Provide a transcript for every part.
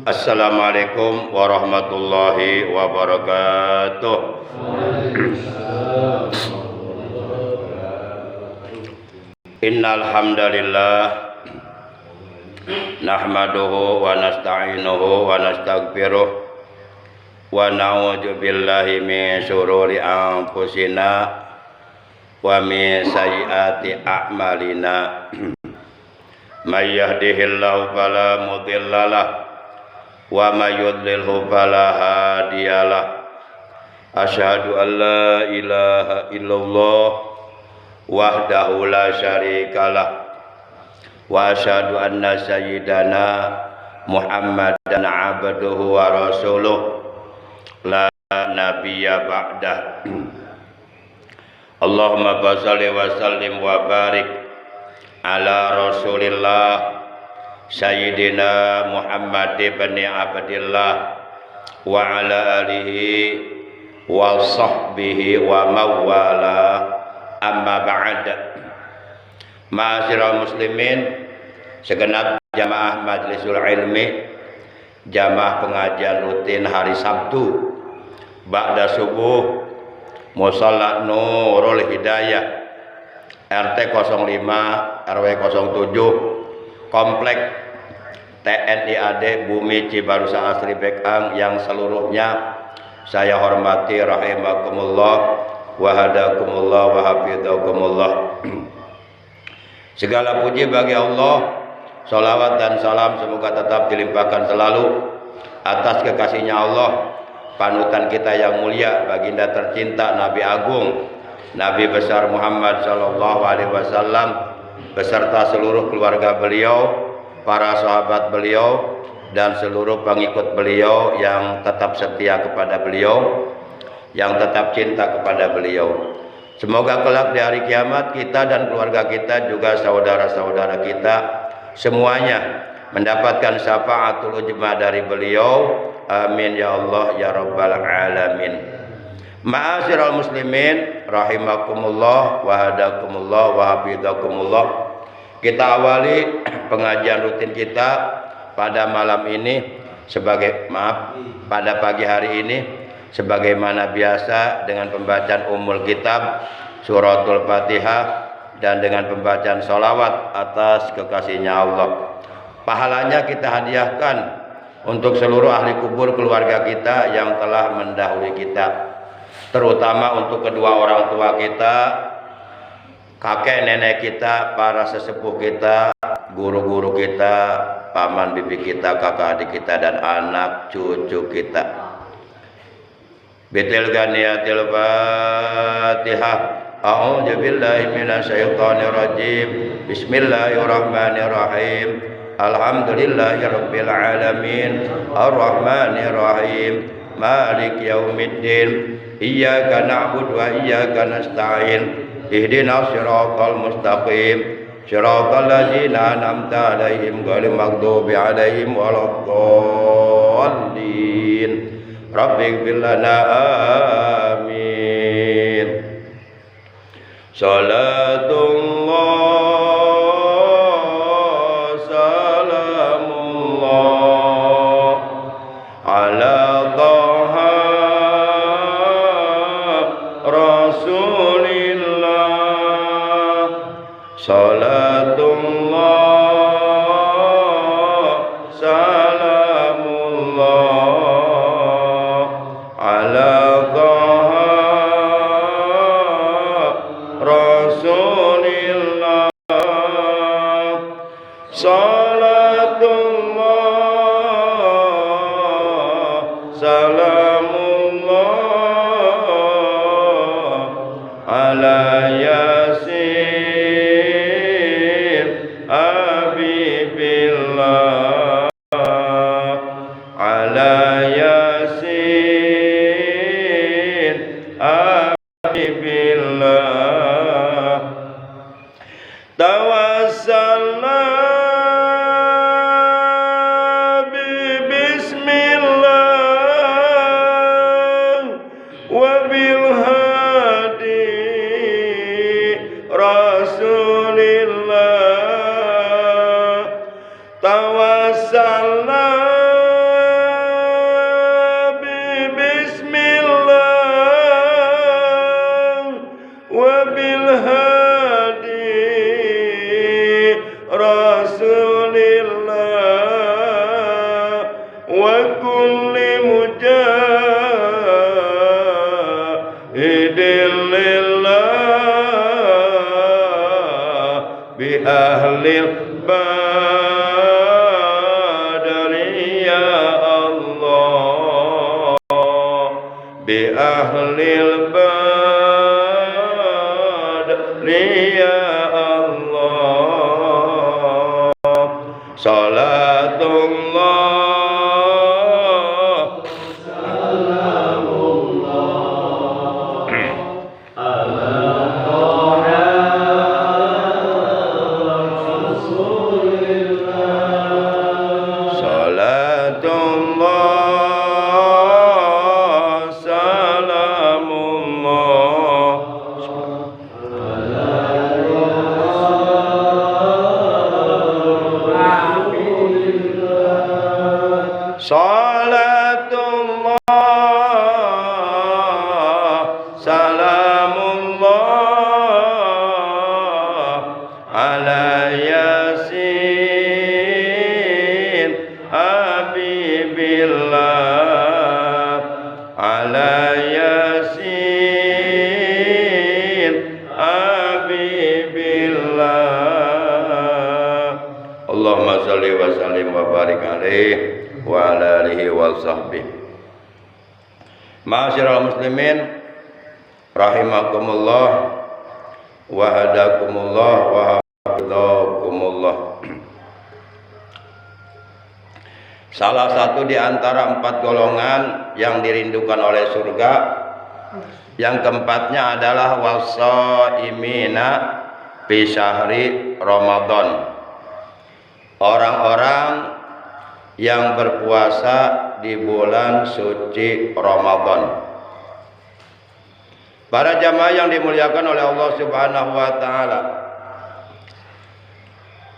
Assalamualaikum warahmatullahi wabarakatuh. Innal hamdalillah nahmaduhu wa nasta'inuhu wa nastaghfiruh wa na'udzu billahi min syururi anfusina wa min sayyiati a'malina. May yahdihillahu fala mudhillalah wa may yudlilhu fala hadiyalah. Asyhadu an la ilaha illallah wahdahu la syarikalah wa asyhadu anna sayyidana Muhammadan abduhu wa rasuluh la nabiyya ba'dah. Allahumma shalli wa sallim wa barik ala Rasulillah Sayyidina Muhammad ibn Abdillah wa ala alihi wa sahbihi wa mawala, amma ba'd. Ma'asyiral muslimin, segenap jamaah Majlisul Ilmi, jamaah pengajian rutin hari Sabtu ba'da subuh Musalla Nurul Hidayah RT 05 RW 07 Komplek TNI AD Bumi Cibarusah Asri Bekang yang seluruhnya saya hormati rahimakumullah wa hadakumullah wa hafidhakumullah. Segala puji bagi Allah, salawat dan salam semoga tetap dilimpahkan selalu atas kekasihnya Allah, panutan kita yang mulia, baginda tercinta Nabi Agung, Nabi besar Muhammad sallallahu alaihi wasallam beserta seluruh keluarga beliau, para sahabat beliau, dan seluruh pengikut beliau yang tetap setia kepada beliau, yang tetap cinta kepada beliau. Semoga kelak di hari kiamat kita dan keluarga kita, juga saudara-saudara kita semuanya mendapatkan syafaatul ujma dari beliau. Amin ya Allah ya rabbal alamin. Ma'asyiral muslimin rahimakumullah wa hadakumullah wa hafidhakumullah. Kita awali pengajian rutin kita pada malam ini pada pagi hari ini sebagaimana biasa dengan pembacaan Ummul Kitab Suratul Fatihah dan dengan pembacaan sholawat atas kekasihnya Allah. Pahalanya kita hadiahkan untuk seluruh ahli kubur keluarga kita yang telah mendahului kita, terutama untuk kedua orang tua kita, kakek nenek kita, para sesepuh kita, guru-guru kita, paman bibi kita, kakak adik kita, dan anak cucu kita. Bitil ganiyatil Fatihah. A'udzu billahi minasyaitonir rajim. Bismillahirrahmanirrahim. Alhamdulillahirabbil alamin. Arrahmanir rahim. Malik yaumiddin. Iyyaka na'budu wa iyyaka nasta'in. Ihdinas siratal mustaqim. Siratal ladzina an'amta 'alaihim ghairil maghdubi 'alaihim waladdallin. Rabbighfir lana amin. Salatullah salamullah ala Taha Rasulillah. Salatullah salamullah ala Taha Rasulillah. Salatullah salamullah ala Yasin Habibillah, ala Yasin Habibillah. Tawassalna bismillah wa bil hadi Rasulillah. Tawassalna idillillah bi ahlil badri ya Allah bi ahlil badri ya Allah salatullah Allahumma sholli wa sallim wa barik alaihi wa ala alihi wa sahbihi. Ma'asyiral muslimin rahimakumullah wa hadakumullah wa hafizakumullah. Salah satu di antara 4 golongan yang dirindukan oleh surga, yang keempatnya adalah wasaimina fi syahri Ramadan. Orang-orang yang berpuasa di bulan suci Ramadan. Para jamaah yang dimuliakan oleh Allah Subhanahu wa taala.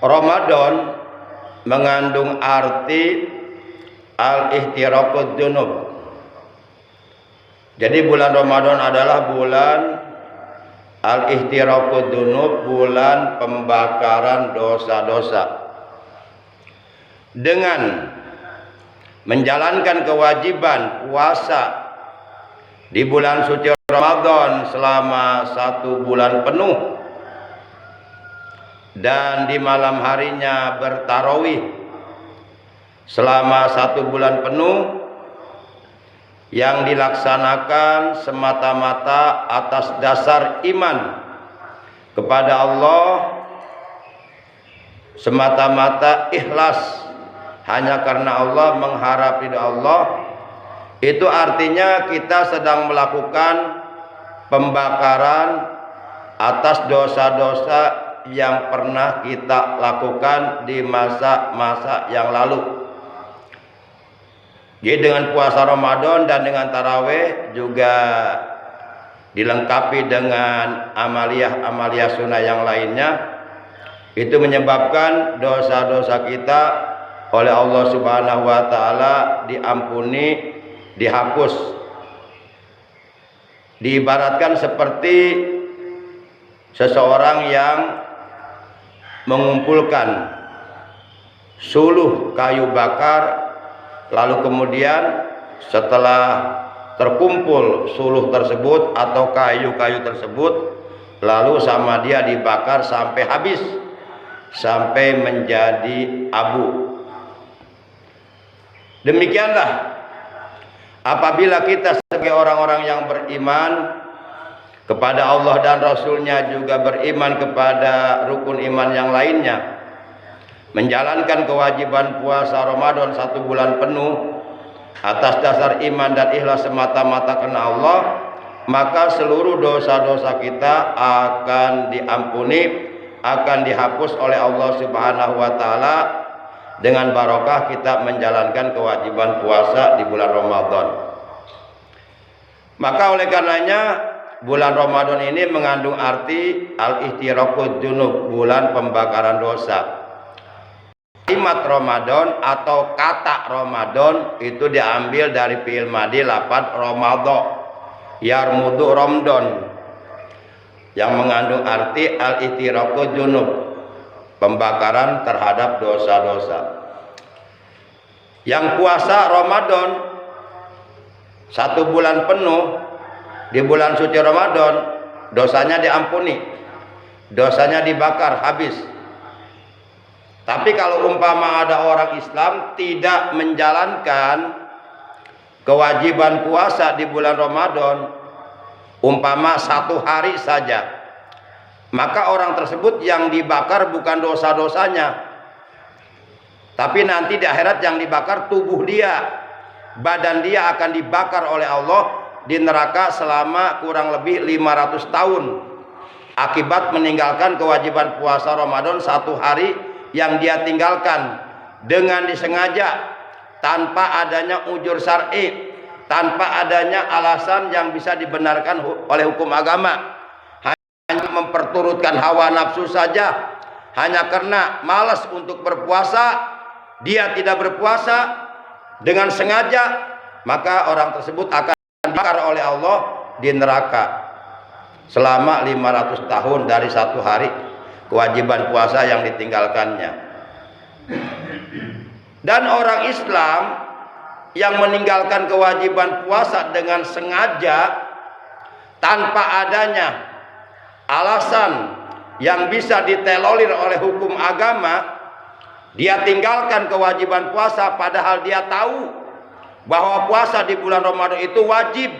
Ramadan mengandung arti al-ihtiraqud dzunub. Jadi bulan Ramadan adalah bulan al-ihtiraqud dzunub, bulan pembakaran dosa-dosa. Dengan menjalankan kewajiban puasa di bulan suci Ramadan selama 1 bulan penuh dan di malam harinya bertarawih selama 1 bulan penuh yang dilaksanakan semata-mata atas dasar iman kepada Allah, semata-mata ikhlas hanya karena Allah, mengharap ridha Allah. Itu artinya kita sedang melakukan pembakaran atas dosa-dosa yang pernah kita lakukan di masa-masa yang lalu. Jadi dengan puasa Ramadan dan dengan tarawih juga dilengkapi dengan amalia sunnah yang lainnya, itu menyebabkan dosa-dosa kita oleh Allah Subhanahu wa taala diampuni, dihapus. Diibaratkan seperti seseorang yang mengumpulkan suluh kayu bakar, lalu kemudian setelah terkumpul suluh tersebut atau kayu-kayu tersebut, lalu sama dia dibakar sampai habis, sampai menjadi abu. Demikianlah apabila kita sebagai orang-orang yang beriman kepada Allah dan Rasulnya, juga beriman kepada rukun iman yang lainnya, menjalankan kewajiban puasa Ramadan 1 bulan penuh atas dasar iman dan ikhlas semata-mata karena Allah, maka seluruh dosa-dosa kita akan diampuni, akan dihapus oleh Allah Subhanahu wa taala dengan barokah kita menjalankan kewajiban puasa di bulan Ramadan. Maka oleh karenanya bulan Ramadan ini mengandung arti al-ihtiraqud dzunub, bulan pembakaran dosa. Kalimat Ramadan atau kata Ramadan itu diambil dari fi'il madhi lafadz Ramadha, yarmudu Ramadan, yang mengandung arti al-ihtiraqud dzunub, pembakaran terhadap dosa-dosa. Yang puasa Ramadan 1 bulan penuh di bulan suci Ramadan, dosanya diampuni, dosanya dibakar habis. Tapi kalau umpama ada orang Islam tidak menjalankan kewajiban puasa di bulan Ramadan, umpama 1 hari saja, maka orang tersebut yang dibakar bukan dosa-dosanya, tapi nanti di akhirat yang dibakar tubuh dia, badan dia akan dibakar oleh Allah di neraka selama kurang lebih 500 tahun akibat meninggalkan kewajiban puasa Ramadan 1 hari yang dia tinggalkan dengan disengaja, tanpa adanya ujur syar'i, tanpa adanya alasan yang bisa dibenarkan oleh hukum agama, hanya memperturutkan hawa nafsu saja, hanya karena malas untuk berpuasa dia tidak berpuasa dengan sengaja, maka orang tersebut akan dibakar oleh Allah di neraka selama 500 tahun dari 1 hari kewajiban puasa yang ditinggalkannya. Dan orang Islam yang meninggalkan kewajiban puasa dengan sengaja tanpa adanya alasan yang bisa ditolerir oleh hukum agama, dia tinggalkan kewajiban puasa padahal dia tahu bahwa puasa di bulan Ramadan itu wajib,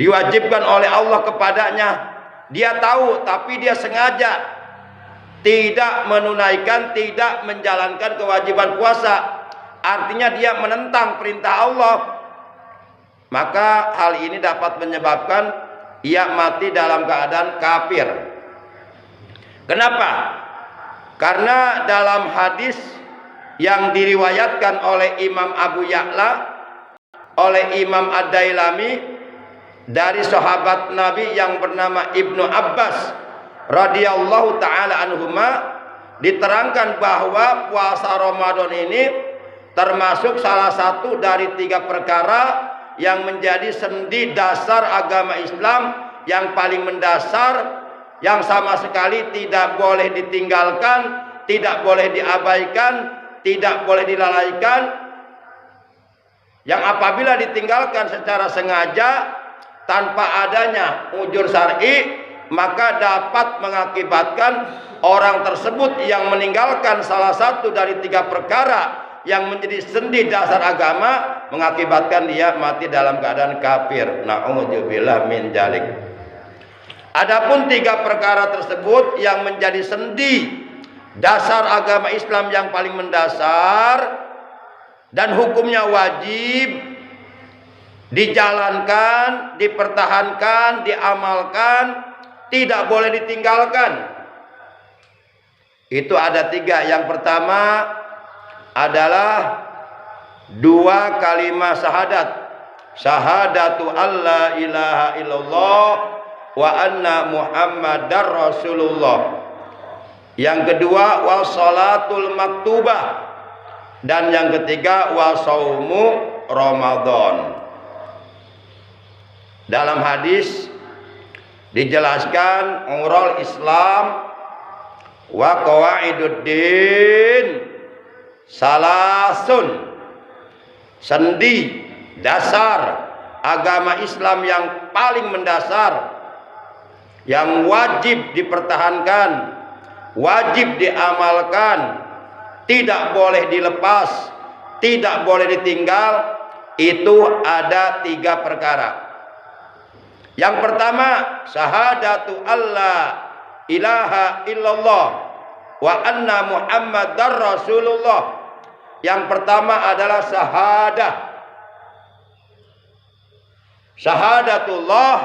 diwajibkan oleh Allah kepadanya. Dia tahu, tapi dia sengaja tidak menunaikan, tidak menjalankan kewajiban puasa. Artinya dia menentang perintah Allah. Maka hal ini dapat menyebabkan ia mati dalam keadaan kafir. Kenapa? Karena dalam hadis yang diriwayatkan oleh Imam Abu Ya'la, oleh Imam Ad-Dailami, dari sahabat Nabi yang bernama Ibnu Abbas radhiyallahu taala anhuma, diterangkan bahwa puasa Ramadan ini termasuk salah satu dari 3 perkara yang menjadi sendi dasar agama Islam yang paling mendasar, yang sama sekali tidak boleh ditinggalkan, tidak boleh diabaikan, tidak boleh dilalaikan, yang apabila ditinggalkan secara sengaja tanpa adanya ujur syar'i, maka dapat mengakibatkan orang tersebut yang meninggalkan salah satu dari 3 perkara yang menjadi sendi dasar agama, mengakibatkan dia mati dalam keadaan kafir. Na'udzubillah min dzalik. Adapun 3 perkara tersebut yang menjadi sendi dasar agama Islam yang paling mendasar dan hukumnya wajib dijalankan, dipertahankan, diamalkan, tidak boleh ditinggalkan. Itu ada 3. Yang pertama adalah 2 kalimat syahadat, syahadatu alla ilaha illallah wa anna muhammadar rasulullah. Yang kedua wassalatul maktubah, dan yang ketiga wasaumu Ramadan. Dalam hadis dijelaskan umrul Islam wa qawaiduddin salasun, sendi dasar agama Islam yang paling mendasar, yang wajib dipertahankan, wajib diamalkan, tidak boleh dilepas, tidak boleh ditinggal. Itu ada 3 perkara. Yang pertama syahadatu alla ilaha illallah wa anna muhammadar rasulullah. Yang pertama adalah syahadatullah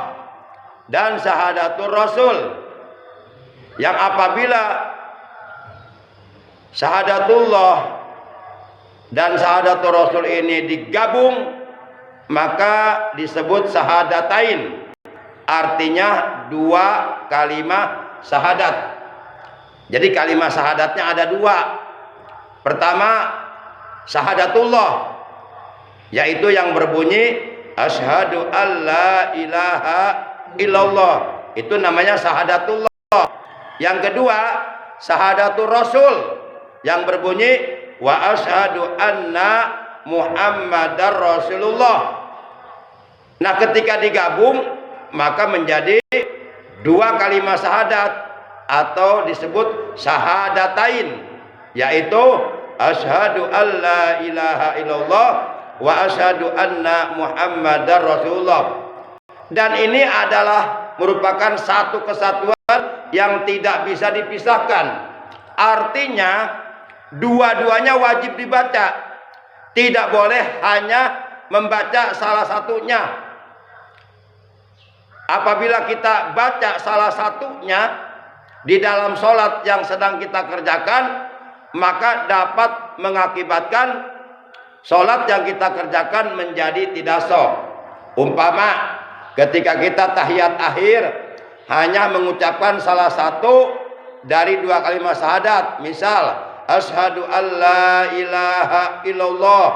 dan syahadatul rasul, yang apabila syahadatullah dan syahadatul rasul ini digabung maka disebut syahadatain, artinya 2 kalimat syahadat. Jadi kalimat syahadatnya ada 2. Pertama syahadatullah, yaitu yang berbunyi asyhadu alla ilaha illallah, itu namanya syahadatullah. Yang kedua syahadatul rasul, yang berbunyi wa asyhadu anna muhammadar rasulullah. Nah, ketika digabung maka menjadi dua kalimat syahadat atau disebut syahadatain, yaitu asyhadu alla ilaha illallah wa asyhadu anna muhammadar rasulullah. Dan ini adalah merupakan satu kesatuan yang tidak bisa dipisahkan. Artinya dua-duanya wajib dibaca. Tidak boleh hanya membaca salah satunya. Apabila kita baca salah satunya di dalam sholat yang sedang kita kerjakan, maka dapat mengakibatkan sholat yang kita kerjakan menjadi tidak sah. Umpama ketika kita tahiyat akhir hanya mengucapkan salah satu dari dua kalimat syahadat, misal asyhadu alla ilaha illallah,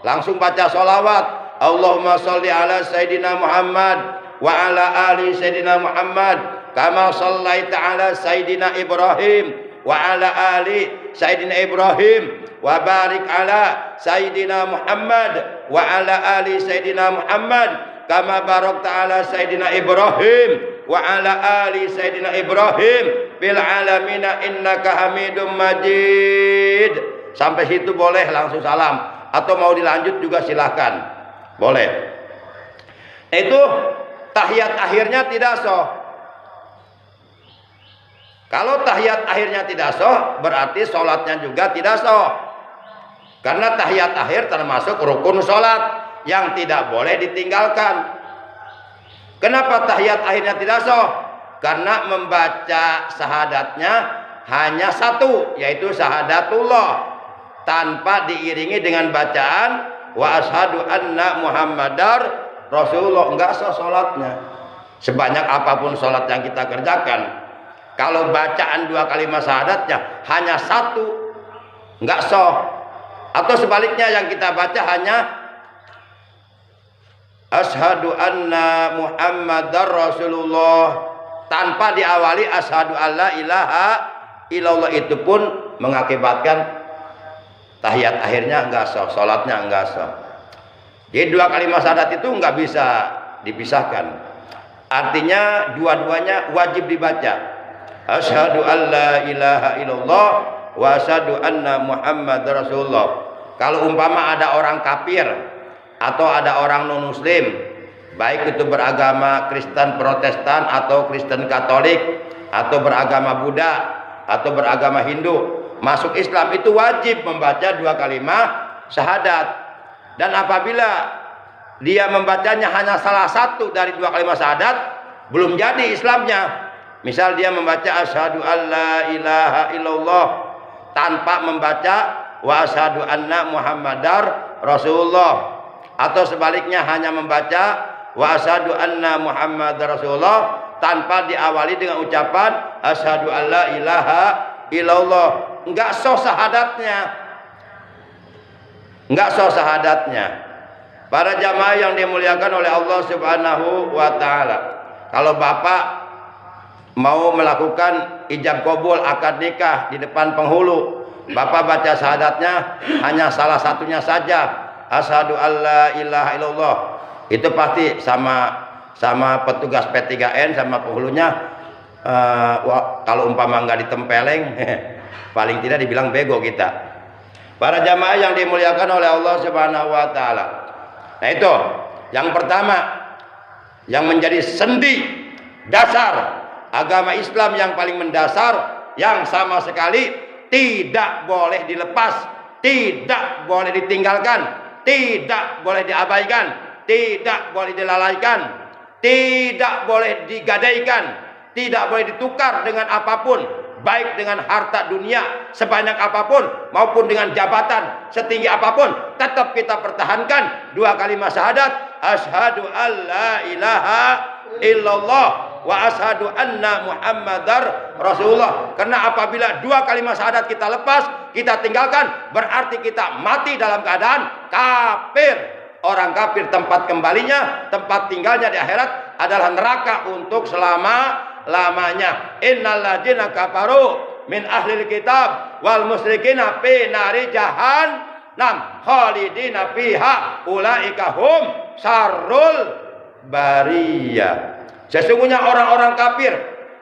langsung baca sholawat Allahumma sholli ala sayyidina Muhammad wa ala ali sayyidina Muhammad kama shallaita ala sayyidina Ibrahim wa ala ali sayyidina Ibrahim wa barik ala sayyidina Muhammad wa ala ali sayyidina Muhammad kama barakta ala sayyidina Ibrahim wa ala ali sayyidina Ibrahim bil alamina innaka Hamidum Majid. Sampai situ boleh langsung salam, atau mau dilanjut juga silahkan, boleh. Itu tahiyat akhirnya tidak sah. Kalau tahiyat akhirnya tidak sah, berarti sholatnya juga tidak sah. Karena tahiyat akhir termasuk rukun sholat yang tidak boleh ditinggalkan. Kenapa tahiyat akhirnya tidak sah? Karena membaca syahadatnya hanya satu, yaitu syahadatullah, tanpa diiringi dengan bacaan wa asyhadu anna muhammadar rasulullah. Enggak sah sholatnya. Sebanyak apapun sholat yang kita kerjakan, kalau bacaan dua kalimat syahadatnya hanya satu, enggak sah. Atau sebaliknya, yang kita baca hanya asyhadu anna muhammadar rasulullah tanpa diawali asyhadu alla ilaha illallah, itu pun mengakibatkan tahiyat akhirnya enggak sah, sholatnya enggak sah. Jadi dua kalimat syahadat itu enggak bisa dipisahkan. Artinya dua-duanya wajib dibaca. Asyhadu alla ilaha illallah wa asyhadu anna muhammadar rasulullah. Kalau umpama ada orang kafir atau ada orang non muslim, baik itu beragama Kristen Protestan atau Kristen Katolik atau beragama Buddha atau beragama Hindu, masuk Islam itu wajib membaca dua kalimat syahadat. Dan apabila dia membacanya hanya salah satu dari dua kalimat syahadat, belum jadi Islamnya. Misal dia membaca asyhadu alla ilaha illallah tanpa membaca wa asyhadu anna muhammadar rasulullah, atau sebaliknya hanya membaca wa asyhadu anna muhammadar rasulullah tanpa diawali dengan ucapan asyhadu alla ilaha illallah, enggak sah syahadatnya. Enggak sah syahadatnya. Para jamaah yang dimuliakan oleh Allah Subhanahu wa taala, kalau bapak mau melakukan ijab kabul akad nikah di depan penghulu, bapak baca syahadatnya hanya salah satunya saja, asyhadu alla ilaha illallah, itu pasti sama petugas P3N sama penghulunya, kalau umpama nggak ditempeleng paling tidak dibilang bego kita. Para jamaah yang dimuliakan oleh Allah Subhanahu wa taala, nah itu yang pertama yang menjadi sendi dasar agama Islam, yang paling mendasar, yang sama sekali tidak boleh dilepas, tidak boleh ditinggalkan, tidak boleh diabaikan, tidak boleh dilalaikan, tidak boleh digadaikan, tidak boleh ditukar dengan apapun, baik dengan harta dunia sebanyak apapun maupun dengan jabatan setinggi apapun. Tetap kita pertahankan dua kalimat syahadat, asyhadu alla ilaha illallah wa asyhadu anna muhammadar rasulullah. Karena apabila dua kalimat syahadat kita lepas, kita tinggalkan, berarti kita mati dalam keadaan kafir. Orang kafir tempat kembalinya, tempat tinggalnya di akhirat adalah neraka untuk selama-lamanya. Innal ladzina kafaru min ahlil kitab wal musyrikina fi nari jahannam khalidina fiha ulaika hum syarrul bariyah. Sesungguhnya orang-orang kafir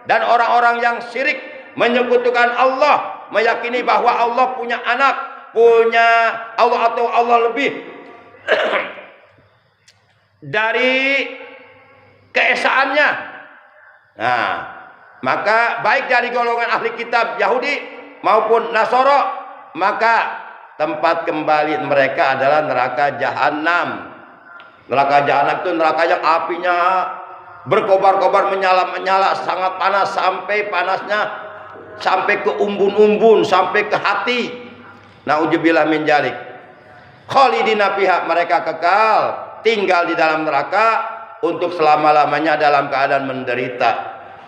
dan orang-orang yang syirik menyekutukan Allah, meyakini bahwa Allah punya anak, punya Allah atau Allah lebih dari keesaannya. Nah, maka baik dari golongan ahli kitab Yahudi maupun Nasoro, maka tempat kembali mereka adalah neraka jahanam. Neraka jahanam itu neraka yang apinya berkobar-kobar, menyala-menyala, sangat panas, sampai panasnya sampai ke umbun-umbun, sampai ke hati. Nauzubillah min dzalik. Khalidina fiha, mereka kekal tinggal di dalam neraka untuk selama-lamanya dalam keadaan menderita,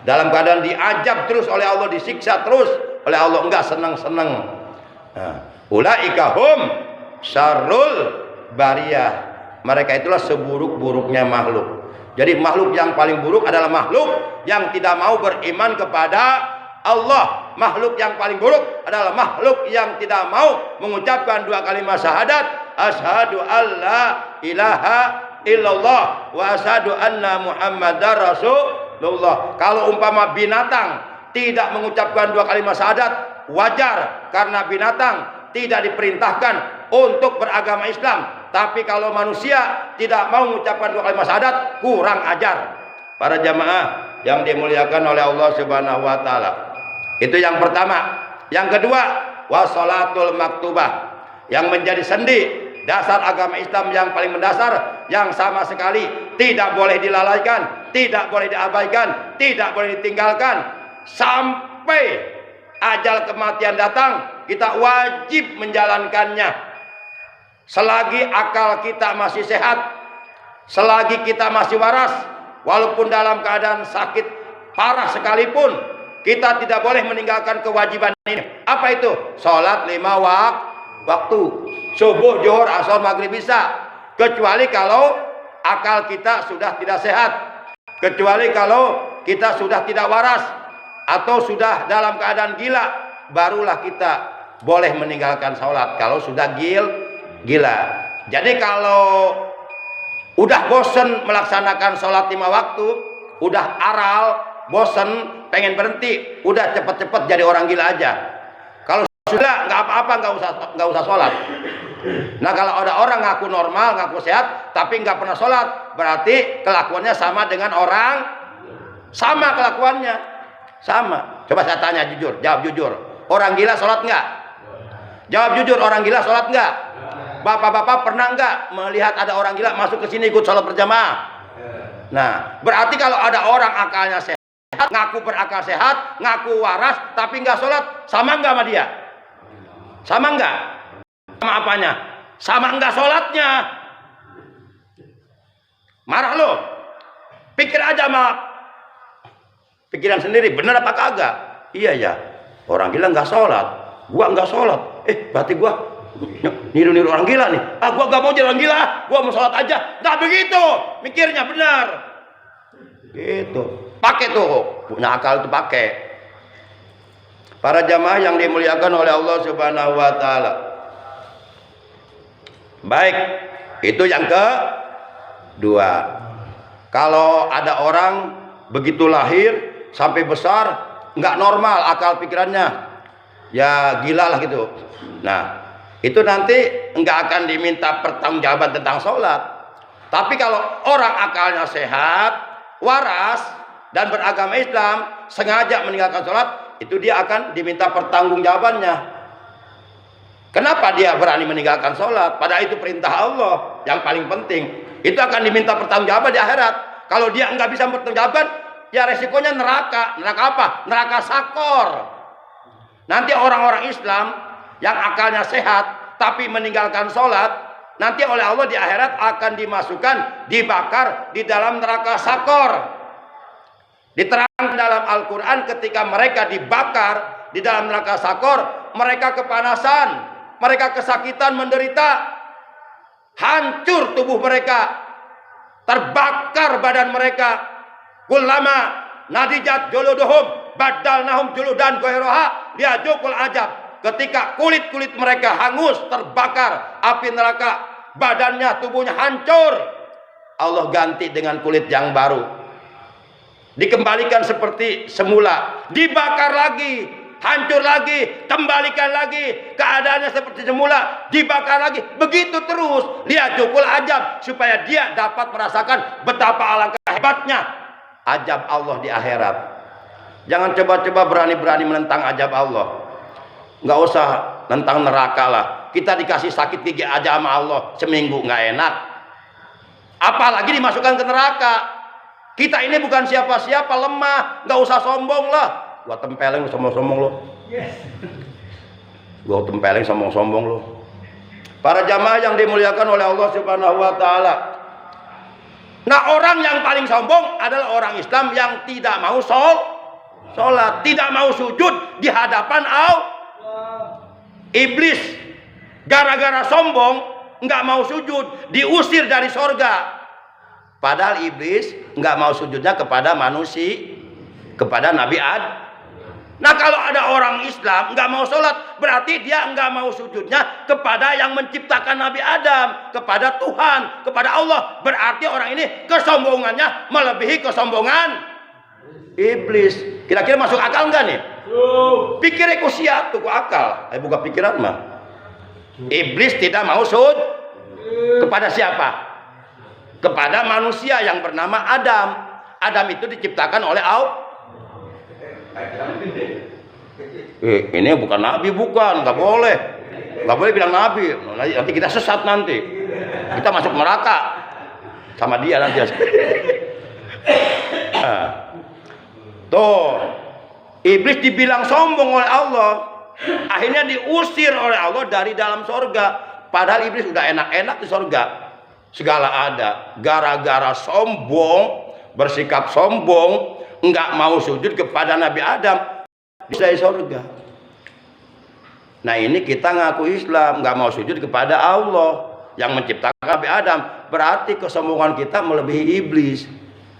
dalam keadaan diajab terus oleh Allah, disiksa terus oleh Allah, enggak senang-senang. Nah, ulaika hum syarrul bariyah. Mereka itulah seburuk-buruknya makhluk. Jadi makhluk yang paling buruk adalah makhluk yang tidak mau beriman kepada Allah. Makhluk yang paling buruk adalah makhluk yang tidak mau mengucapkan dua kalimat syahadat, asyhadu alla ilaha illallah wa asyhadu anna muhammadar rasulullah. Kalau umpama binatang tidak mengucapkan dua kalimat syahadat, wajar, karena binatang tidak diperintahkan untuk beragama Islam. Tapi kalau manusia tidak mau mengucapkan dua kalimat syahadat, kurang ajar. Para jamaah yang dimuliakan oleh Allah Subhanahu wa taala. Itu yang pertama. Yang kedua, wassalatul maktubah, yang menjadi sendi dasar agama Islam yang paling mendasar, yang sama sekali tidak boleh dilalaikan, tidak boleh diabaikan, tidak boleh ditinggalkan sampai ajal kematian datang. Kita wajib menjalankannya. Selagi akal kita masih sehat, selagi kita masih waras, walaupun dalam keadaan sakit parah sekalipun, kita tidak boleh meninggalkan kewajiban ini. Apa itu? Sholat 5 waktu, subuh, zuhur, asar, maghrib, isya. Kecuali kalau akal kita sudah tidak sehat, kecuali kalau kita sudah tidak waras atau sudah dalam keadaan gila, barulah kita boleh meninggalkan sholat. Kalau sudah gila. Jadi kalau udah bosen melaksanakan sholat 5 waktu, udah aral, bosen, pengen berhenti, udah cepet-cepet jadi orang gila aja. Kalau sudah nggak apa-apa, nggak usah sholat. Nah, kalau ada orang ngaku normal, ngaku sehat, tapi nggak pernah sholat, berarti kelakuannya sama dengan orang, sama kelakuannya, sama. Coba saya tanya jujur, jawab jujur. Orang gila sholat nggak? Jawab jujur, orang gila sholat nggak? Bapak-bapak pernah nggak melihat ada orang gila masuk ke sini ikut sholat berjamaah? Nah, berarti kalau ada orang akalnya sehat, ngaku berakal sehat, ngaku waras, tapi nggak sholat, sama nggak sama dia? Sama nggak? Sama apanya? Sama nggak sholatnya? Marah lo? Pikir aja sama pikiran sendiri, benar apa kagak? Iya ya, orang gila nggak sholat, gua nggak sholat. Berarti gua niru-niru orang gila nih. Gua gak mau jadi orang gila, gua mau sholat aja. Nggak begitu mikirnya, benar gitu. Pakai tuh, punya akal itu pakai. Para jamaah yang dimuliakan oleh Allah Subhanahu wa taala. Baik, itu yang kedua. Kalau ada orang begitu lahir sampai besar nggak normal akal pikirannya, ya gila lah gitu. Nah, itu nanti nggak akan diminta pertanggungjawaban tentang sholat. Tapi kalau orang akalnya sehat, waras, dan beragama Islam, sengaja meninggalkan sholat, itu dia akan diminta pertanggungjawabannya. Kenapa dia berani meninggalkan sholat? Padahal itu perintah Allah yang paling penting. Itu akan diminta pertanggungjawaban di akhirat. Kalau dia nggak bisa pertanggungjawaban, ya resikonya neraka. Neraka apa? Neraka sakor. Nanti orang-orang Islam yang akalnya sehat tapi meninggalkan sholat, nanti oleh Allah di akhirat akan dimasukkan, dibakar di dalam neraka sakor. Diterangkan dalam Al-Quran ketika mereka dibakar di dalam neraka sakor, mereka kepanasan, mereka kesakitan, menderita, hancur tubuh mereka, terbakar badan mereka. Kullama nadijat juluduhum badalnahum juludan ghairoha liyazuqul ajab. Ketika kulit-kulit mereka hangus, terbakar api neraka, badannya, tubuhnya hancur. Allah ganti dengan kulit yang baru, dikembalikan seperti semula, dibakar lagi, hancur lagi, kembalikan lagi keadaannya seperti semula, dibakar lagi, begitu terus. Lihat jukul ajab, supaya dia dapat merasakan betapa alangkah hebatnya ajab Allah di akhirat. Jangan coba-coba berani-berani menentang ajab Allah. Nggak usah tentang neraka lah. Kita dikasih sakit gigi aja sama Allah seminggu nggak enak, apalagi dimasukkan ke neraka. Kita ini bukan siapa-siapa, lemah, nggak usah sombong lah. Gua tempeleng sombong-sombong lo. Gua tempeleng sombong-sombong lo. Para jamaah yang dimuliakan oleh Allah Subhanahu wa taala. Nah, orang yang paling sombong adalah orang Islam yang tidak mau sholat, tidak mau sujud di hadapan Allah. Iblis gara-gara sombong nggak mau sujud, diusir dari sorga. Padahal iblis nggak mau sujudnya kepada manusia, kepada Nabi Adam. Nah, kalau ada orang Islam nggak mau sholat, berarti dia nggak mau sujudnya kepada yang menciptakan Nabi Adam, kepada Tuhan, kepada Allah. Berarti orang ini kesombongannya melebihi kesombongan iblis. Kira-kira masuk akal nggak nih? Pikirnya kusiat tuh akal, bukan pikiran mah. Iblis tidak mau sujud kepada siapa? Kepada manusia yang bernama Adam. Adam itu diciptakan oleh Allah. Ini bukan nabi, bukan, nggak boleh bilang nabi. Nanti kita sesat, nanti kita masuk neraka sama dia nanti. Nah, tuh iblis dibilang sombong oleh Allah, akhirnya diusir oleh Allah dari dalam sorga. Padahal iblis udah enak-enak di sorga, segala ada. Gara-gara sombong, bersikap sombong, nggak mau sujud kepada Nabi Adam, bisa di sorga. Nah, ini kita ngaku Islam, nggak mau sujud kepada Allah yang menciptakan Nabi Adam, berarti kesombongan kita melebihi iblis.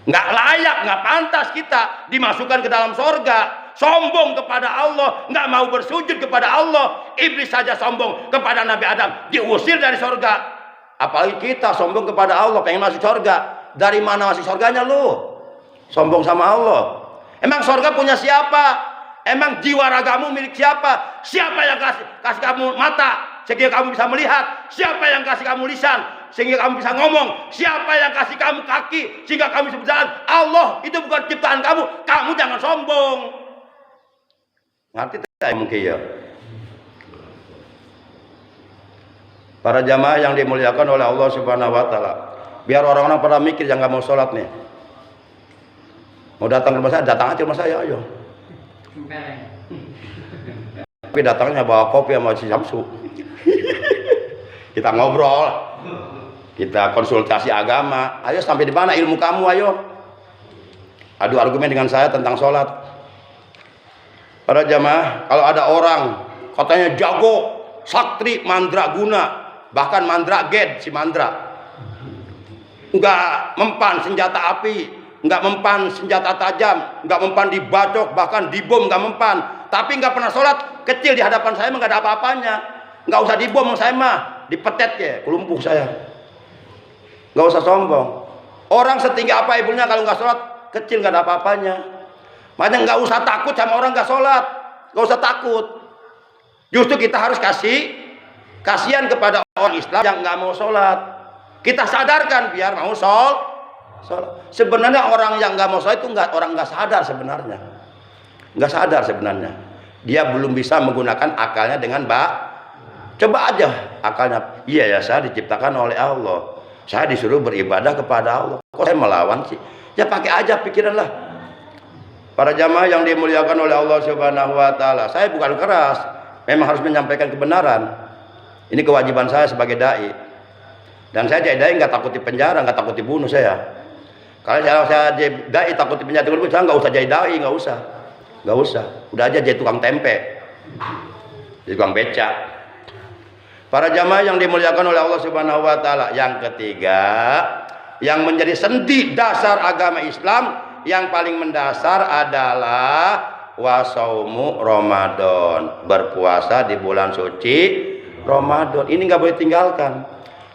Nggak layak, nggak pantas kita dimasukkan ke dalam sorga. Sombong kepada Allah, nggak mau bersujud kepada Allah. Iblis saja sombong kepada Nabi Adam, diusir dari sorga. Apalagi kita sombong kepada Allah, pengen masuk sorga. Dari mana masuk sorganya lu? Sombong sama Allah. Emang sorga punya siapa? Emang jiwa ragamu milik siapa? Siapa yang kasih kamu mata sehingga kamu bisa melihat? Siapa yang kasih kamu lisan sehingga kamu bisa ngomong? Siapa yang kasih kamu kaki sehingga kamu bisa berjalan? Allah. Itu bukan ciptaan kamu. Kamu jangan sombong. Ngerti tidak mungkin ya? Para jamaah yang dimuliakan oleh Allah Subhanahu wa taala. Biar orang-orang pada mikir yang nggak mau sholat nih. Mau datang ke rumah saya, datang aja ke rumah saya, ayo. Tapi datangnya bawa kopi sama si Samsu. Kita ngobrol, kita konsultasi agama. Ayo, sampai di mana ilmu kamu, ayo. Adu argumen dengan saya tentang sholat. Para jamaah, kalau ada orang katanya jago, sakti, mandraguna, bahkan mandraged si mandra, nggak mempan senjata api, nggak mempan senjata tajam, nggak mempan dibacok, bahkan dibom nggak mempan, tapi nggak pernah sholat, kecil di hadapan saya nggak ada apa-apanya. Nggak usah dibom saya mah, dipetet ya, kelumpuh saya. Nggak usah sombong. Orang setinggi apa ibunya kalau nggak sholat, kecil nggak ada apa-apanya. Makanya nggak usah takut sama orang nggak sholat, nggak usah takut. Justru kita harus kasihan kepada orang Islam yang nggak mau sholat. Kita sadarkan biar mau sholat. Sebenarnya orang yang nggak mau sholat itu orang nggak sadar sebenarnya, nggak sadar sebenarnya. Dia belum bisa menggunakan akalnya dengan baik. Coba aja akalnya. Iya ya, saya diciptakan oleh Allah. Saya disuruh beribadah kepada Allah. Kok saya melawan sih? Ya pakai aja pikiran lah. Para jamaah yang dimuliakan oleh Allah Subhanahu wa taala, saya bukan keras, memang harus menyampaikan kebenaran. Ini kewajiban saya sebagai dai. Dan saya jadi dai nggak takut dipenjara, nggak takut dibunuh saya. Kalau saya jadi dai takut dipenjara, saya nggak usah jadi dai, nggak usah. Udah aja jadi tukang tempe, jadi tukang becak. Para jamaah yang dimuliakan oleh Allah Subhanahu wa taala, yang ketiga, yang menjadi sendi dasar agama Islam, yang paling mendasar adalah wasaumu Ramadan, berpuasa di bulan suci Ramadan. Ini nggak boleh tinggalkan.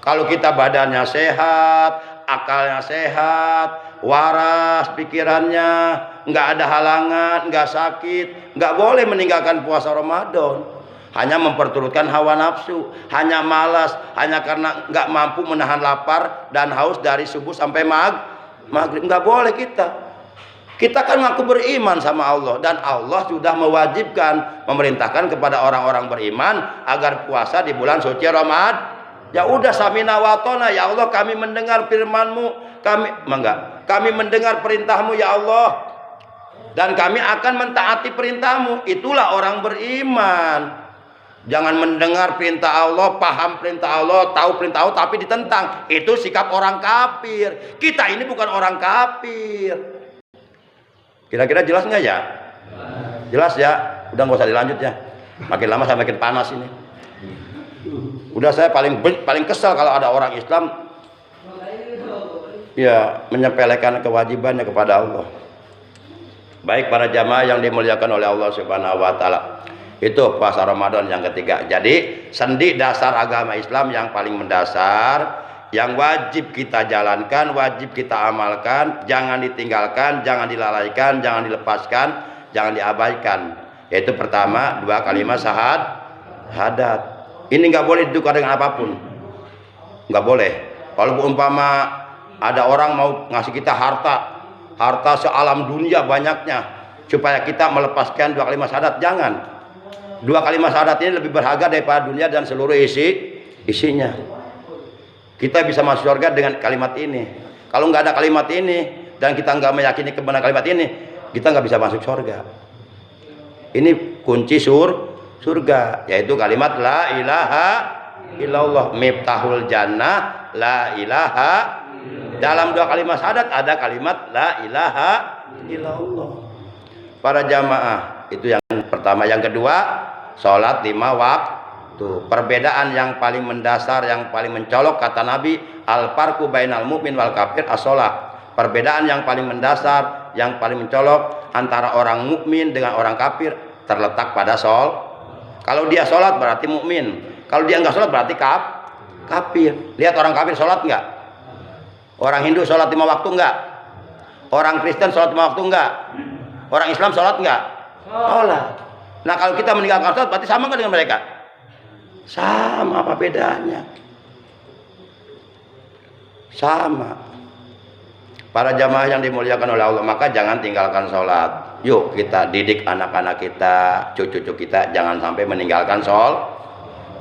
Kalau kita badannya sehat, akalnya sehat, waras pikirannya, nggak ada halangan, nggak sakit, nggak boleh meninggalkan puasa Ramadan. Hanya memperturutkan hawa nafsu, hanya malas, hanya karena nggak mampu menahan lapar dan haus dari subuh sampai maghrib. Nggak boleh kita. Kita kan ngaku beriman sama Allah, dan Allah sudah mewajibkan, memerintahkan kepada orang-orang beriman agar puasa di bulan suci Ramadan. Ya udah, samina wa atona, ya Allah kami mendengar firman-Mu, kami mendengar perintah-Mu ya Allah, dan kami akan mentaati perintah-Mu. Itulah orang beriman. Jangan mendengar perintah Allah, paham perintah Allah, tahu perintah Allah tapi ditentang. Itu sikap orang kafir. Kita ini bukan orang kafir. Kira-kira jelas nggak ya? Jelas ya? Udah nggak usah dilanjut ya. Makin lama saya makin panas ini. Udah, saya paling kesal kalau ada orang Islam ya menyepelekan kewajibannya kepada Allah. Baik para jamaah yang dimuliakan oleh Allah Subhanahu wa taala. Itu puasa Ramadan yang ketiga. Jadi sendi dasar agama Islam yang paling mendasar, yang wajib kita jalankan, wajib kita amalkan, jangan ditinggalkan, jangan dilalaikan, jangan dilepaskan, jangan diabaikan. Yaitu pertama, 2 kalimat syahadat. Ini nggak boleh ditukar dengan apapun. Nggak boleh. Kalau umpama ada orang mau ngasih kita harta sealam dunia banyaknya, supaya kita melepaskan 2 kalimat syahadat, jangan. 2 kalimat syahadat ini lebih berharga daripada dunia dan seluruh isinya. Kita bisa masuk surga dengan kalimat ini. Kalau nggak ada kalimat ini dan kita nggak meyakini kebenaran kalimat ini, kita nggak bisa masuk surga. Ini kunci surga, yaitu kalimat la ilaha illallah, miftahul jannah, la ilaha. Dalam 2 kalimat syahadat ada kalimat la ilaha illallah. Para jamaah, itu yang pertama. Yang kedua, sholat 5 waktu. Perbedaan yang paling mendasar, yang paling mencolok, kata Nabi, al-farqu bainal mu'min wal kafir as-sholat. Perbedaan yang paling mendasar, yang paling mencolok antara orang mukmin dengan orang kafir terletak pada kalau dia sholat berarti mukmin, kalau dia nggak sholat berarti kafir. Lihat orang kafir sholat nggak? Orang Hindu sholat 5 waktu nggak? Orang Kristen sholat 5 waktu nggak? Orang Islam sholat nggak? Sholat. Nah kalau kita meninggalkan sholat berarti sama nggak dengan mereka? Sama. Apa bedanya? Sama. Para jamaah yang dimuliakan oleh Allah, maka jangan tinggalkan sholat. Yuk kita didik anak-anak kita, cucu-cucu kita, jangan sampai meninggalkan sholat.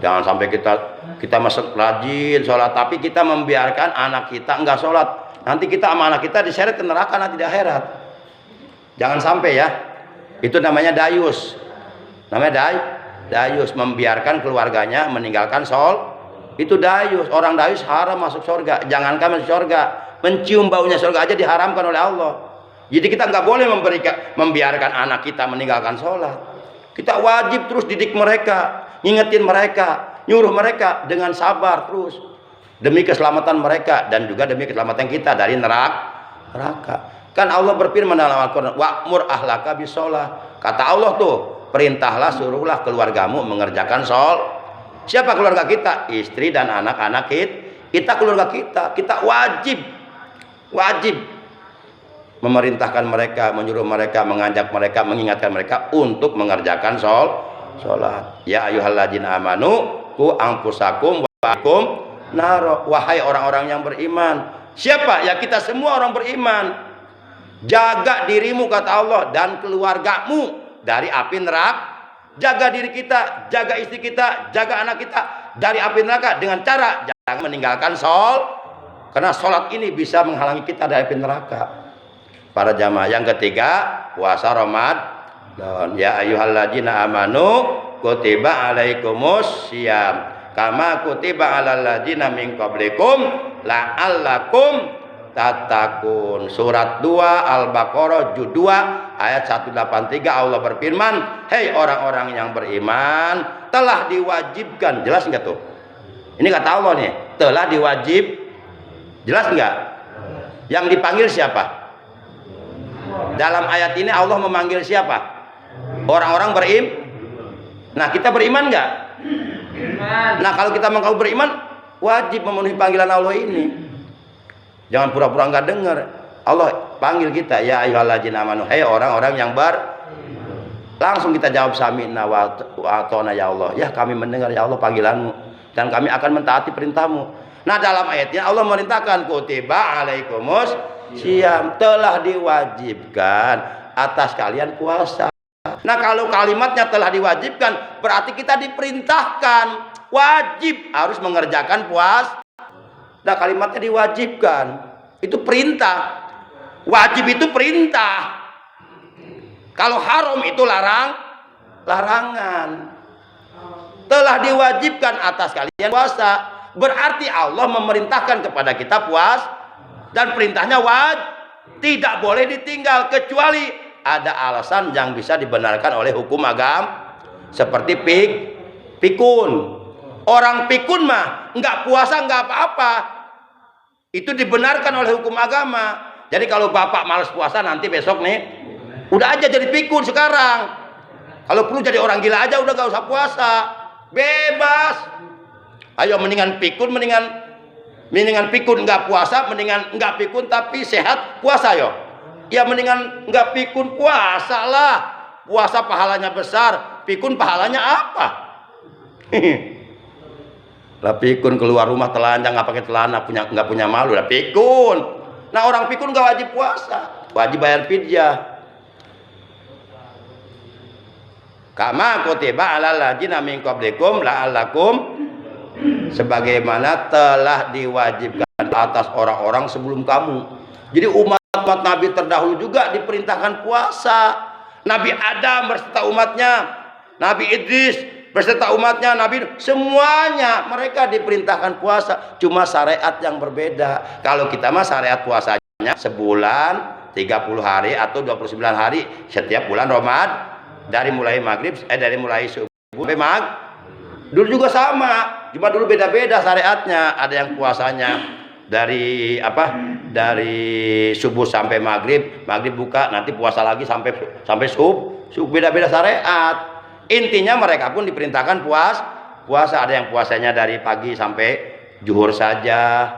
Jangan sampai kita masuk rajin sholat, tapi kita membiarkan anak kita enggak sholat. Nanti kita sama anak kita diseret ke neraka nanti di akhirat. Jangan sampai ya. Itu namanya dayus. Namanya dayus, membiarkan keluarganya meninggalkan sholat. Itu dayus. Orang dayus haram masuk surga. Jangankan masuk surga, mencium baunya surga aja diharamkan oleh Allah. Jadi kita nggak boleh membiarkan anak kita meninggalkan sholat. Kita wajib terus didik mereka, ngingetin mereka, nyuruh mereka dengan sabar terus, demi keselamatan mereka dan juga demi keselamatan kita dari neraka. Kan Allah berfirman dalam Al-Quran, wa'mur ahlaka bisolah. Kata Allah tuh, perintahlah, suruhlah keluargamu mengerjakan sholat. Siapa keluarga kita? Istri dan anak-anak kita. Keluarga kita wajib memerintahkan mereka, menyuruh mereka, mengajak mereka, mengingatkan mereka untuk mengerjakan sholat. Ya ayyuhalladzina amanu qu anfusakum wa ahlikum nar. Wahai orang-orang yang beriman. Siapa? Ya kita semua orang beriman. Jaga dirimu, kata Allah, dan keluargamu dari api neraka. Jaga diri kita, jaga istri kita, jaga anak kita dari api neraka dengan cara jangan meninggalkan sholat. Karena sholat ini bisa menghalangi kita dari api neraka. Para jamaah yang ketiga, puasa Ramadan. Ya ayyuhalladzina amanu kutiba alaikumus syiyam kama kutiba alal ladzina min qablikum la'allakum tattaqun. Surat 2 Al-Baqarah juz 2 ayat 183, Allah berfirman, hei orang-orang yang beriman, telah diwajibkan. Jelas enggak tuh? Ini kata Allah nih, telah diwajib. Jelas enggak? Yang dipanggil siapa? Dalam ayat ini Allah memanggil siapa? Orang-orang beriman. Nah kita beriman nggak? Nah kalau kita mau beriman, wajib memenuhi panggilan Allah ini. Jangan pura-pura nggak dengar. Allah panggil kita, ya ayyuhalladzina amanu, hai orang-orang yang langsung kita jawab sami'na wa ata'na ya Allah. Ya kami mendengar ya Allah panggilanmu dan kami akan mentaati perintahmu. Nah dalam ayatnya Allah merintahkan kutiba alaikumus syiyam, telah diwajibkan atas kalian puasa. Nah kalau kalimatnya telah diwajibkan berarti kita diperintahkan, wajib harus mengerjakan puasa. Nah kalimatnya diwajibkan itu perintah, wajib itu perintah. Kalau haram itu larangan. Telah diwajibkan atas kalian puasa, berarti Allah memerintahkan kepada kita puasa dan perintahnya wajib, tidak boleh ditinggal kecuali ada alasan yang bisa dibenarkan oleh hukum agama, seperti pikun. Orang pikun mah nggak puasa nggak apa-apa, itu dibenarkan oleh hukum agama. Jadi kalau bapak malas puasa nanti besok nih, udah aja jadi pikun sekarang. Kalau perlu jadi orang gila aja, udah gak usah puasa, bebas. Ayo mendingan pikun, mendingan pikun nggak puasa, mendingan nggak pikun tapi sehat puasa yo. Ya mendingan nggak pikun puasa lah. Puasa pahalanya besar, pikun pahalanya apa? Lah pikun keluar rumah telanjang nggak pakai celana, nggak punya malu, lah pikun. Nah orang pikun nggak wajib puasa, wajib bayar fidyah. Kama kutiba alal ladzina min qablikum la'allakum, sebagaimana telah diwajibkan atas orang-orang sebelum kamu. Jadi umat Nabi terdahulu juga diperintahkan puasa. Nabi Adam berserta umatnya, Nabi Idris berserta umatnya, Nabi semuanya mereka diperintahkan puasa, cuma syariat yang berbeda. Kalau kita mah syariat puasanya sebulan 30 hari atau 29 hari setiap bulan Ramadan. Dari mulai maghrib, dari mulai subuh sampai dulu juga sama, cuma dulu beda-beda syariatnya. Ada yang puasanya dari subuh sampai maghrib buka, nanti puasa lagi sampai subuh, beda-beda syariat. Intinya mereka pun diperintahkan puasa. Ada yang puasanya dari pagi sampai zuhur saja.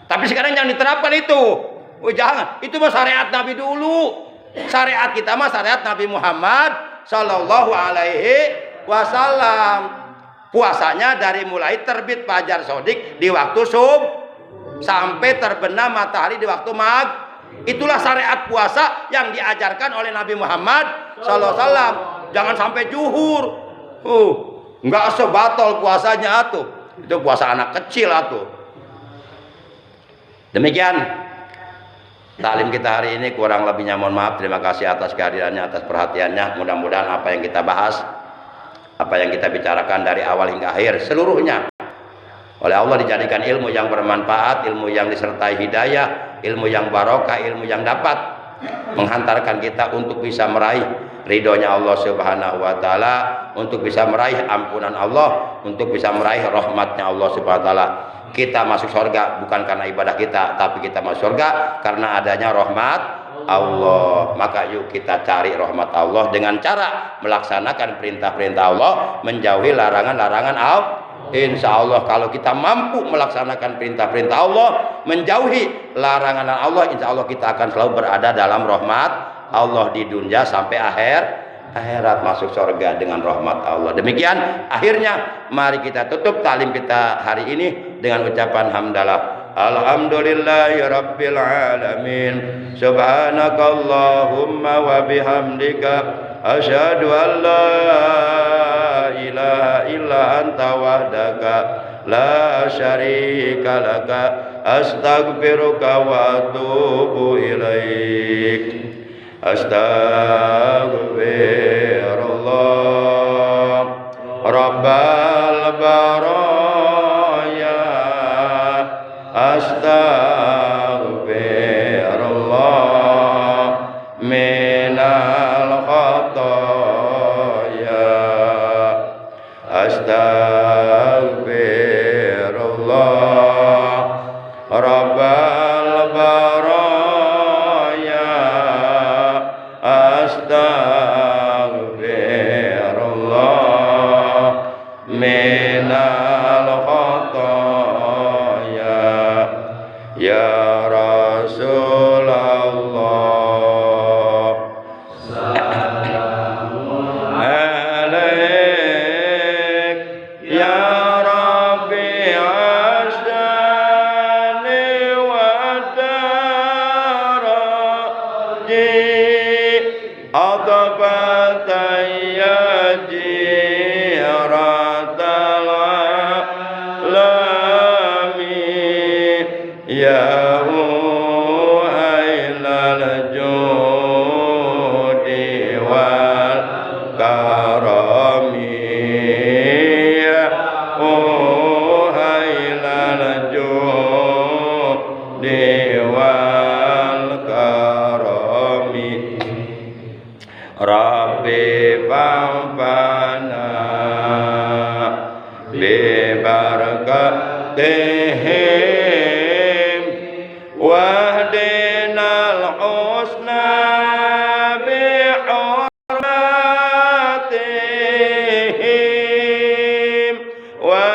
Tapi sekarang jangan diterapkan itu. Oh jangan, itu mah syariat Nabi dulu. Syariat kita mah syariat Nabi Muhammad Sallallahu Alaihi Wasallam. Puasanya dari mulai terbit fajar sodik di waktu subuh sampai terbenam matahari di waktu Itulah syariat puasa yang diajarkan oleh Nabi Muhammad Sallallahu Alaihi Wasallam. Jangan sampai zuhur. Nggak sebatal puasanya atuh. Itu puasa anak kecil atuh. Demikian taklim kita hari ini, kurang lebihnya mohon maaf. Terima kasih atas kehadirannya, atas perhatiannya. Mudah-mudahan apa yang kita bahas, apa yang kita bicarakan dari awal hingga akhir seluruhnya oleh Allah dijadikan ilmu yang bermanfaat, ilmu yang disertai hidayah, ilmu yang barokah, ilmu yang dapat menghantarkan kita untuk bisa meraih ridhonya Allah Subhanahu wa taala, untuk bisa meraih ampunan Allah, untuk bisa meraih rahmatnya Allah Subhanahu wa taala. Kita masuk surga bukan karena ibadah kita, tapi kita masuk surga karena adanya rahmat Allah. Maka yuk kita cari rahmat Allah dengan cara melaksanakan perintah-perintah Allah, menjauhi larangan-larangan Allah. Insya Allah kalau kita mampu melaksanakan perintah-perintah Allah, menjauhi larangan Allah, insya Allah kita akan selalu berada dalam rahmat Allah di dunia sampai akhirat, masuk surga dengan rahmat Allah. Demikian akhirnya mari kita tutup taklim kita hari ini dengan ucapan hamdalah. Alhamdulillahi rabbil alamin. Subhanakallahumma wa bihamdika asyhadu an la ilaha illa anta wahdaka la syarika laka astaghfiruka wa atubu ilaik. Astaghfirullah Rabbal baraya, astaghfirullah minal khataya, astaghfirullah Rabbal baraya, astaghfirullah minal khataya ya Rabb. atfatan ya jiratal alamin ya muhailal judi wal karami ya muhailal judi wal karami Rabbi pampana bi barakatihim wahdinal husna bi hurmatihim wa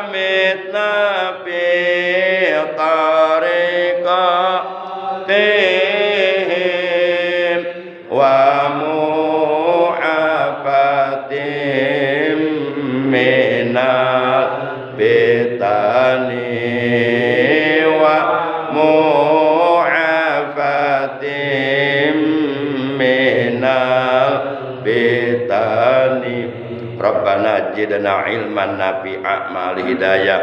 amitna bi tariqatihim wa mu'afatim minal bitani wa mu'afatim minal bitani Rabbana jidna ilman nafi'a ma'al hidayah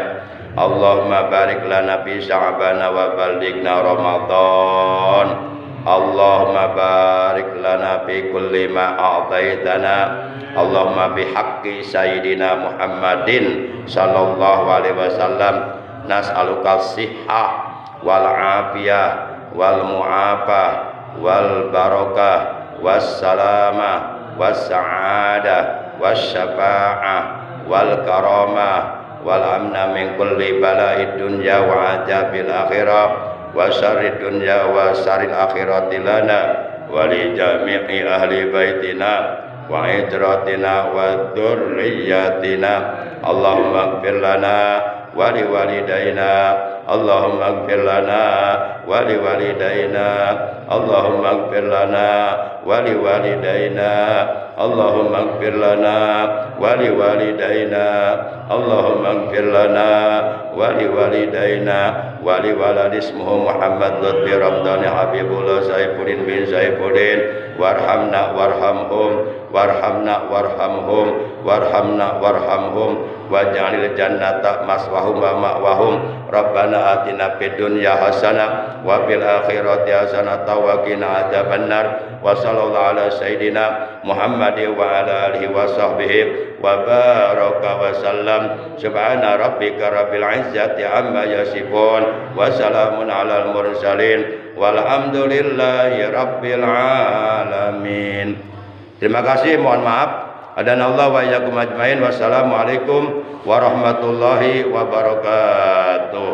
Allahumma barik lana fi sya'bana wa ballighna Ramadan Allahumma barik lana fi kulli ma a'taitana Allahumma bihaqqi sayyidina Muhammadin sallallahu alaihi wasallam nas'aluka sihhah wal afiyah wal mu'afah wal barakah was salamah was sa'adah was syafa'ah wal karamah wal amna min kulli bala'id dunya wa ajabil akhirah wa syarrid dunya wa syarril akhirati lana wa li jami'i ahli baitina wa idratina wa dzurriyyatina Allahumma ighfir lana wa li walidayna Allahumma ighfir lana wa li walidayna Allahumma ighfir lana wa li walidayna Allahumma ighfir lana wa li walidayna Allahumma ighfir lana wa li walidayna wa li walad ismuhu Muhammad Lutfi Ramdhani Habibullah Saifuddin bin Saifuddin warhamna warhamhum warhamna warhamhum warhamna warhamhum waj'alil jannata maswahum wa ma'wahum Rabbana atina fid dunya hasanah wa fil akhirati hasanah wa qina adzabannar wa sallallahu ala sayidina Muhammadin wa ala alihi wa sahbihi wa baraka wa sallam subhana rabbika rabbil izzati amma yasifun wa salamun alal mursalin walhamdulillahi rabbil alamin. Terima kasih, mohon maaf. Adanallah wa iyyakum ajmain. Wassalamualaikum warahmatullahi wabarakatuh.